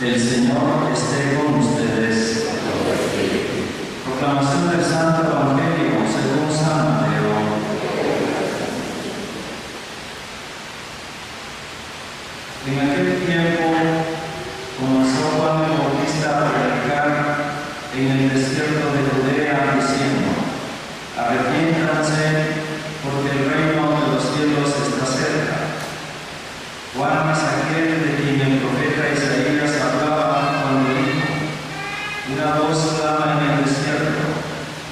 El Señor esté con ustedes. Proclamación del Santo Evangelio según San Mateo. En aquel tiempo comenzó Juan el Bautista a predicar en el desierto de Judea, diciendo: arrepiéntanse, porque el reino de los cielos está cerca. Juan es aquel de quien el profeta Isaías hablaba cuando dijo: una voz clama en el desierto,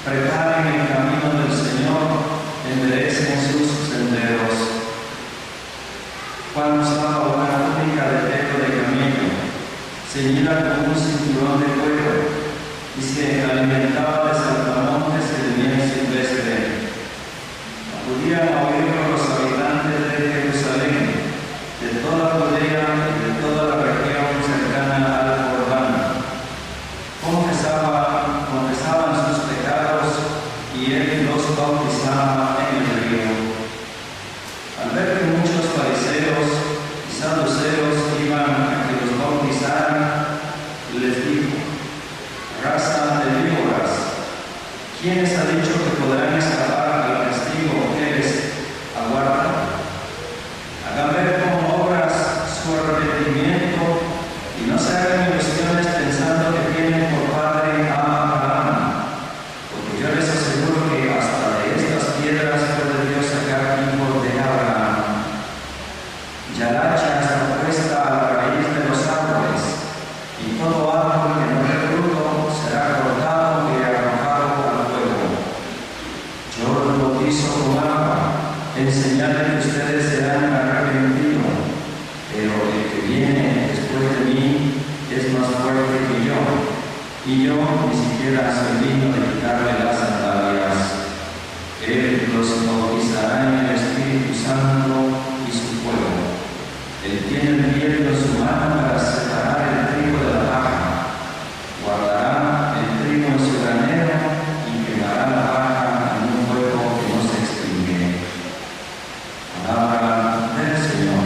preparen el camino del Señor, enderecen sus senderos. Juan usaba una túnica de pelo de camello, ceñida con un cinturón de cuero, y se alimentaba de saltamontes y de miel silvestre. Acudían a oírlo los habitantes de Jerusalén, de toda Judea y de toda la región cercana al Jordán. Confesaban sus pecados y él los bautizaba en el río. Al ver que muchos fariseos y saduceos iban a que los bautizaran, les dijo: raza de víboras, ¿quién les ha dicho que podrán escapar al castigo que les aguarda? Hagan ver con obras su arrepentimiento y no se hagan ilusiones pensando que tienen por padre a Abraham, porque yo les aseguro que hasta de estas piedras puede Dios sacar hijos de Abraham. Ya la hacha está puesta a la raíz de los árboles, y todo árbol que no dé fruto será cortado y arrojado al fuego. Yo los bautizo con agua, en señal de que ustedes serán arrepentidos, pero el que viene después de mí es más fuerte que yo, y yo ni siquiera soy digno de quitarle las sandalias. Él los bautizará en el Espíritu Santo y su fuego. Él tiene el viento en su mano para separar el trigo de la paja. Guardará el trigo en su granero y quemará la paja en un fuego que no se extingue. Palabra del Señor.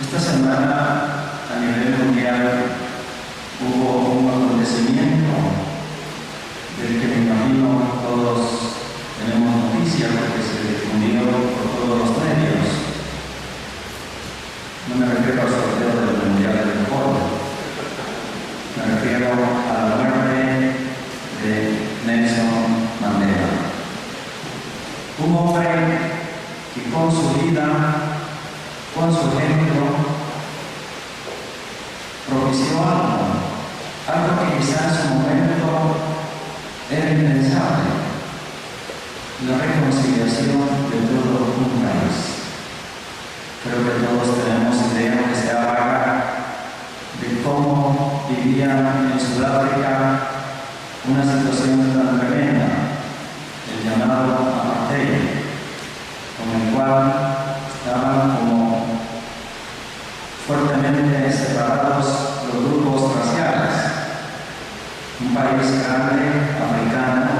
Esta semana, a nivel mundial, hubo un acontecimiento del que me imagino todos tenemos noticia porque se difundió por todos los medios. No me refiero al sorteo del Mundial de Fútbol, me refiero a la muerte de Nelson Mandela. Un hombre que con su vida, con su ejemplo, propició algo que quizás en su momento era impensable: la reconciliación de todo un país. Creo que todos tenemos idea que sea vaga de cómo vivían en Sudáfrica una situación tan tremenda, el llamado apartheid, con el cual estaban como fuertemente separados los grupos raciales. Un país grande, africano,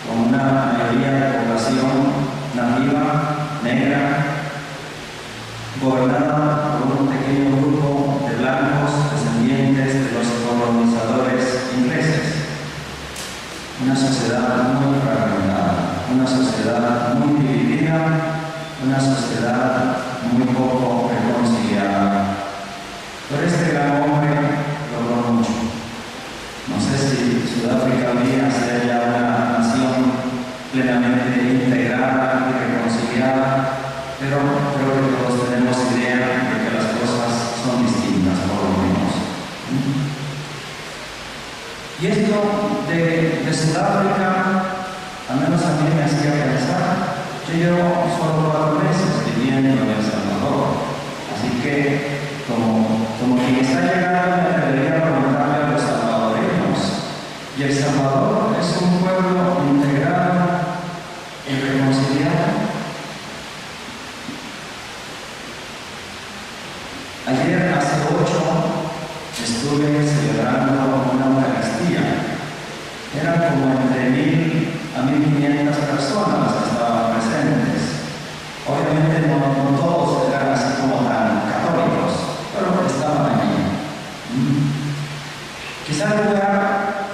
con una mayoría de población nativa, negra, gobernada por un pequeño grupo de blancos descendientes de los colonizadores ingleses. Una sociedad muy fragmentada, una sociedad muy dividida, una sociedad muy poco reconciliada. Pero este gran hombre logró mucho. No sé si Sudáfrica habría ser ya una nación plenamente integrada y reconciliada, pero creo que todos tenemos idea de que las cosas son distintas, por lo menos. Y esto de Sudáfrica, al menos a mí me hacía pensar. Yo llevo solo 4 meses viviendo en El Salvador, así que como quien está llegando me atrevería a preguntarle a los salvadoreños. Y El Salvador es un pueblo integrado y reconciliado. Ayer, hace 8, estuve celebrando una Eucaristía. Eran como entre 1,000 a 1,500 personas las que estaban presentes. Obviamente no todos eran así como tan católicos, pero estaban allí. Quizá el lugar,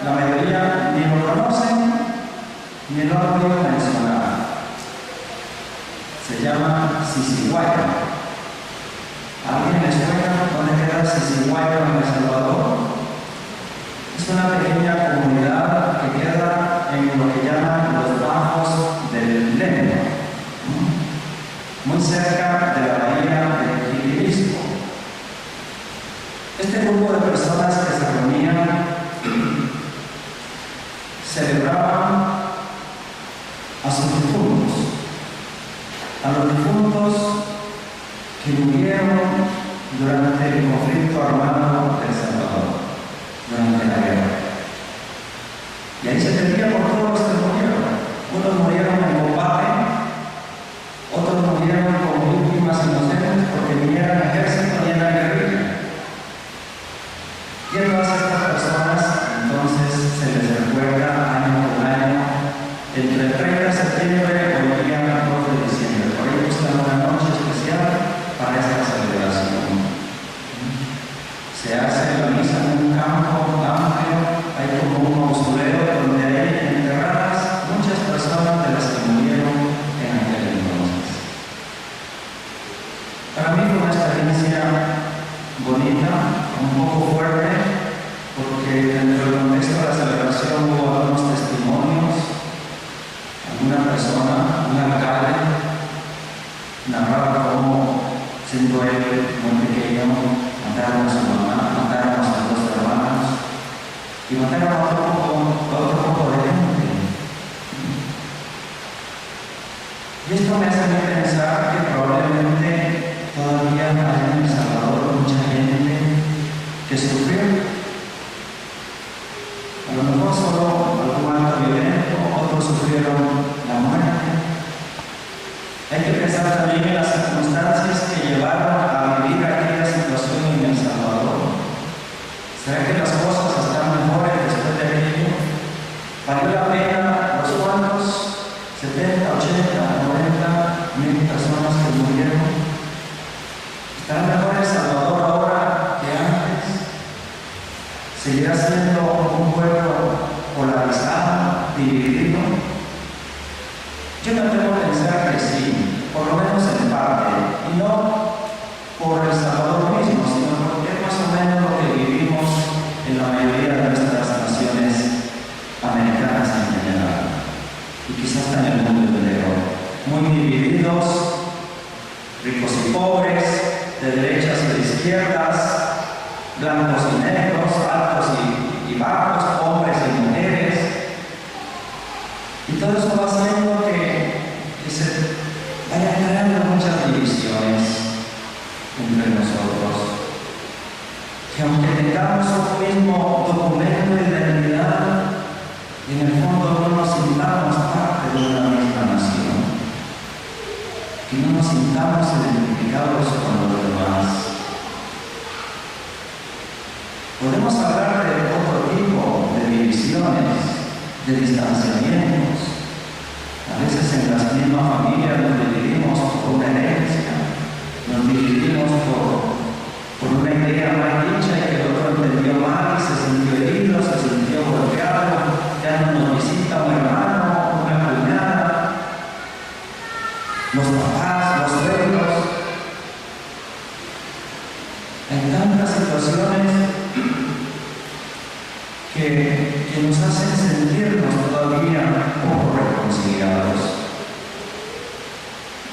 la mayoría ni lo conocen, ni lo han oído mencionar. Se llama Sisihuayra. ¿Alguien les suena dónde queda Sisihuayra en El Salvador? Es una pequeña comunidad que queda en lo que llaman los bajos del Lempa, muy cerca de la bahía de Quilimisco. Este grupo de personas que se reunían celebraban a sus difuntos, a los difuntos que murieron durante el conflicto armado de El Salvador, durante la guerra. Y ahí se pedía por todos los que murieron. Unos murieron en combate, otros murieron como víctimas inocentes porque ni eran ejército ni eran guerrilla. Y a todas estas personas entonces se les recuerda año con año, entre el 30 de septiembre o el día 2 de diciembre. Por ahí buscan una noche especial para esta celebración. Se hace la misa en un campo amplio, hay como un mausoleo donde hay enterradas muchas personas de las que murieron en aquel entonces. Para mí fue una experiencia bonita, un poco fuerte, porque dentro del contexto de la celebración hubo algunos testimonios. Alguna persona, un alcalde, narraba cómo, siendo él muy pequeño, mataron a su mamá, mataron a sus 2 hermanos y mataron a otro poco de gente. Y esto me hace pensar que probablemente todavía hay en El Salvador mucha gente que sufrió. A lo mejor solo algún acto violento, otros sufrieron la muerte. Hay que pensar también en las circunstancias que llevaron a vivir aquella situación en El Salvador. ¿Será que las cosas están mejores después de aquello? ¿Valió la pena los cuantos 70, 80, 90 mil personas que murieron? ¿Estará mejor El Salvador ahora que antes? ¿Seguirá siendo un pueblo polarizado, dividido? Yo me atrevo a pensar que sí, por lo menos en parte, y no por El Salvador mismo, sino porque es más o menos lo que vivimos en la mayoría de nuestras naciones americanas en general, y quizás hasta en el mundo entero, muy divididos, ricos y pobres, de derechas y de izquierdas, blancos y negros, altos y bajos, hombres y mujeres. Y todo eso va haciendo que se vayan creando muchas divisiones entre nosotros. Que aunque tengamos un mismo documento de identidad, en el fondo no nos sintamos parte de una misma nación. Que no nos sintamos identificados con los demás. Podemos hablar de otro tipo de divisiones, de distanciamientos. A veces en las mismas familias nos dividimos por una herencia, nos dividimos por una idea mal dicha y que el otro entendió mal y se sintió herido, se sintió golpeado, ya no nos visita un hermano, una cuñada, los papás, los suegros. Hay tantas situaciones que nos hacen sentirnos todavía poco reconciliados.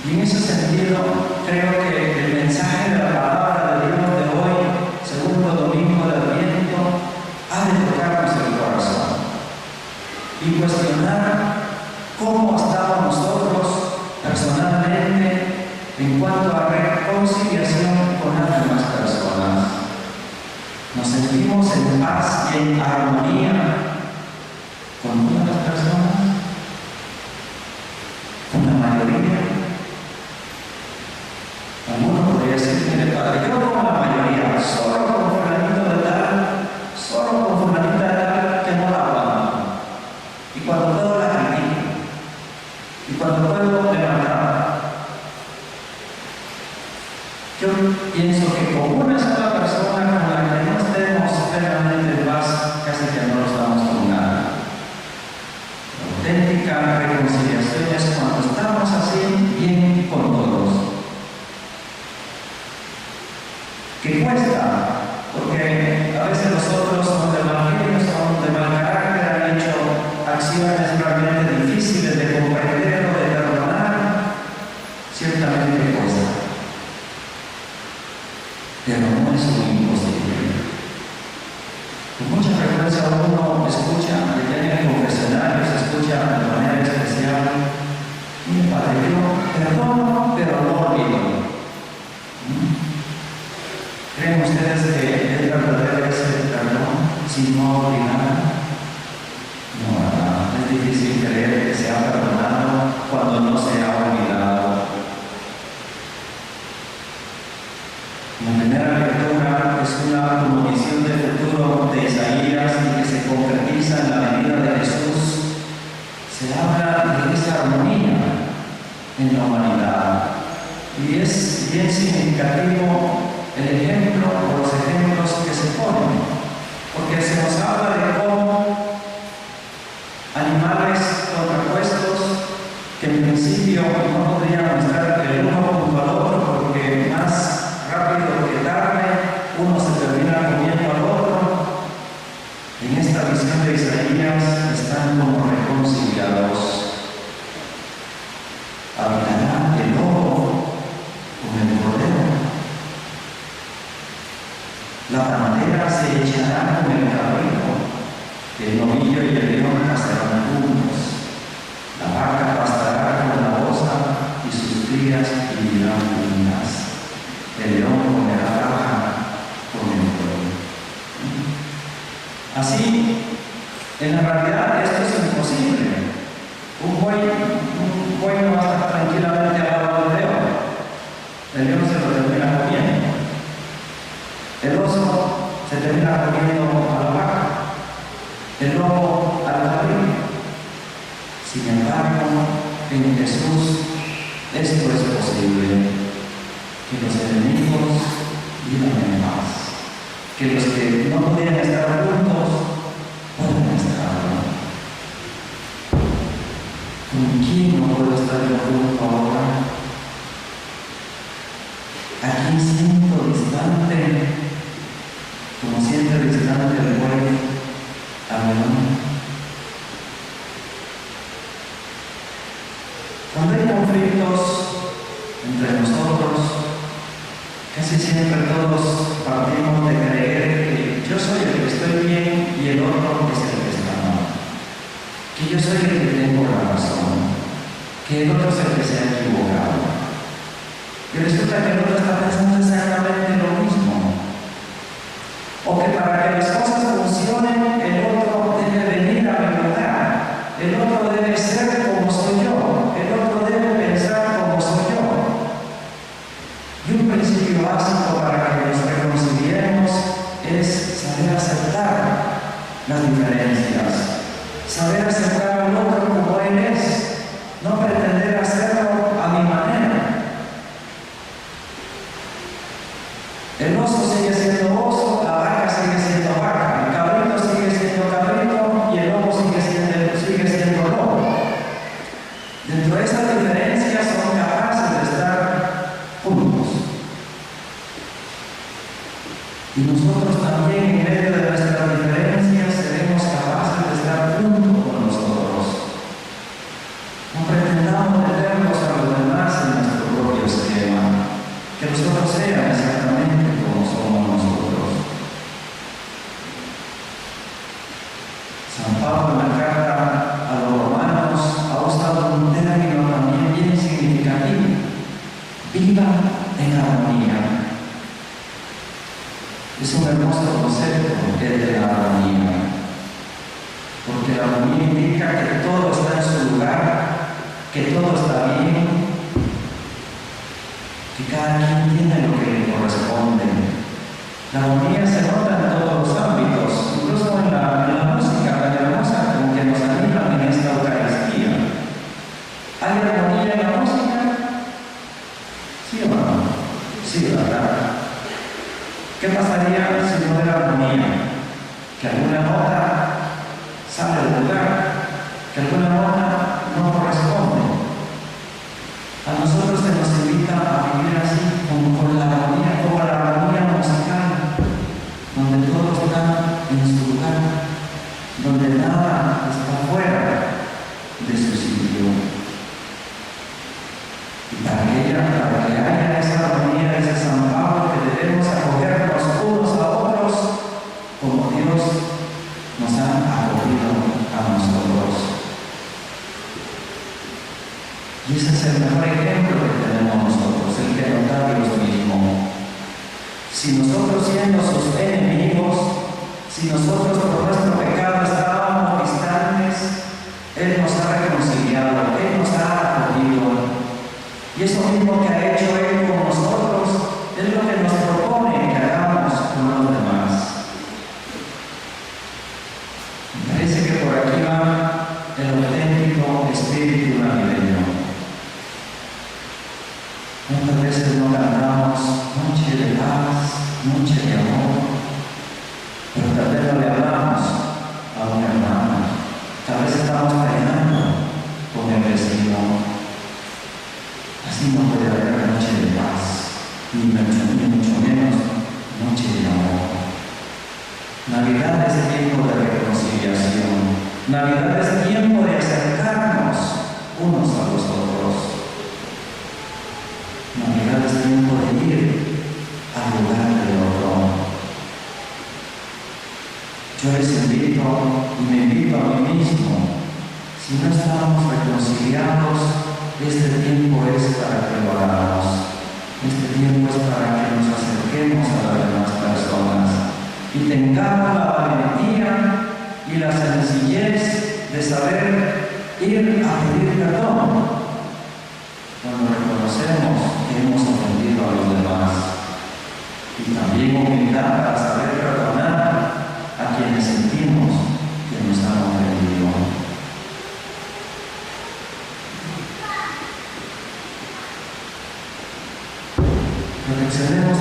Y en ese sentido, creo que el mensaje de la palabra de Dios de hoy, segundo domingo de Adviento, ha de tocarnos el corazón y cuestionar cómo estamos nosotros personalmente en cuanto a reconciliación con las demás personas. ¿Nos sentimos en paz y en armonía con todas las personas? ¿Con la mayoría? Alguno podría decir, mire padre, yo no con la mayoría, solo con fulanito de tal pienso que con una sola persona con la que no estemos plenamente en paz, casi que no lo estamos con nada. La auténtica reconciliación es cuando estamos así bien con todos. ¿Qué cuesta? Porque a veces nosotros son de mal genio, son de mal carácter, han hecho acciones realmente difíciles de comprender o de perdonar. Ciertamente cuesta. Pero no es muy imposible. Con mucha frecuencia uno escucha, que en el confesionario se escucha de manera especial: mi Padre, yo perdono, pero no olvido. ¿Creen ustedes que es verdadero ese perdón sin no olvidar? No, ¿verdad? Es difícil creer que se ha perdonado cuando no se ha olvidado. La primera lectura es una premonición del futuro de Isaías y que se concretiza en la venida de Jesús. Se habla de esa armonía en la humanidad. Y es bien significativo el ejemplo o los ejemplos que se ponen, porque se nos habla de cómo animales contrapuestos que en principio no podrían estar el uno junto al otro, porque más rápido que tarde uno se termina comiendo al otro, en esta visión de Isaías están como reconciliados. Habitará el lobo con el cordero. La panadera se echará con el cabrito, el novillo y el león pasarán juntos, la vaca pastará con la osa y sus crías vivirán unidas, el león comerá paja con el pueblo. Así, en la realidad esto es imposible. Un buey no va a estar tranquilamente al lado del león. El león se lo termina comiendo. El oso se termina comiendo a la vaca, el lobo al cabrito. Sin embargo, en Jesús esto es posible, que los enemigos vivan en paz, que los que no podían estar juntos puedan estar. ¿Con quién no puedo estar yo junto ahora? ¿A quién siento distante? Como siente distante el buey al león. Cuando hay conflictos entre nosotros, casi siempre todos partimos de creer que yo soy el que estoy bien y el otro es el que está mal, que yo soy el que tengo la razón, que el otro es el que se ha equivocado. Y resulta que el otro está pensando exactamente lo mismo. O que para que las cosas funcionen, el otro debe venir a mi lugar, el otro debe ser como soy yo, el otro debe pensar como soy yo. Y un principio básico para que nos reconciliemos es saber aceptar las diferencias, saber aceptar al otro como él es, no pretender hacerlo a mi manera. El oso sigue siendo oso, la vaca sigue siendo vaca, el cabrito sigue siendo cabrito y el lobo sigue siendo lobo. Dentro de esas diferencias son capaces de estar juntos. Y nosotros también, en medio de nuestras diferencias, seremos capaces de estar juntos con nosotros. No pretendamos meternos a los demás en nuestro propio esquema, que los otros sean exactamente como somos nosotros. San Pablo, en la carta a los romanos, ha usado un término también bien significativo: vivan en armonía. Es un hermoso concepto el de la armonía, porque la armonía indica que todo está en su lugar, que todo está bien, que cada quien tiene lo que le corresponde. La armonía se nota en todos los ámbitos, incluso en la música tan hermosa con que nos animan en esta Eucaristía. ¿Hay armonía en la música? ¿Sí o no? Sí, ¿verdad? ¿Qué pasaría si no hubiera armonía? Que alguna nota sale del lugar, que alguna nota no corresponde. A nosotros se nos invita a vivir así, con la armonía, como la armonía musical, donde todo está en su lugar, donde nada está fuera de su sitio. Y para que haya esa armonía, ese San Pablo, que debemos acogernos unos a otros como Dios nos ha acogido a nosotros. Y ese es el mejor ejemplo que tenemos nosotros, el que nos da Dios mismo. Si nosotros, siendo sus enemigos, si nosotros por nuestro pecado estábamos distantes, Él nos ha reconciliado, Él nos ha acogido. Y eso mismo que ha hecho Él con nosotros es lo que nos propone que hagamos con los demás. Me parece que por aquí va el auténtico espíritu navideño. Muchas veces no cantamos noche de paz, noche de amor, pero tal vez no le hablamos a un hermano. Tal vez estamos peleando con el vecino. Así no puede haber noche de paz, ni mucho menos noche de amor. Navidad es tiempo de reconciliación. Navidad es tiempo de acercarnos unos a los otros. Navidad es tiempo de ir al lugar del otro. Yo les invito y me invito a mí mismo. Si no estamos reconciliados, este tiempo es para que lo hagamos. Este tiempo es para que nos acerquemos a las demás personas y tengamos la valentía y la sencillez de saber ir a pedir perdón cuando reconocemos que hemos ofendido a los demás, y también humildad para saber perdonar a quienes sentimos que nos han ofendido. Reflexionemos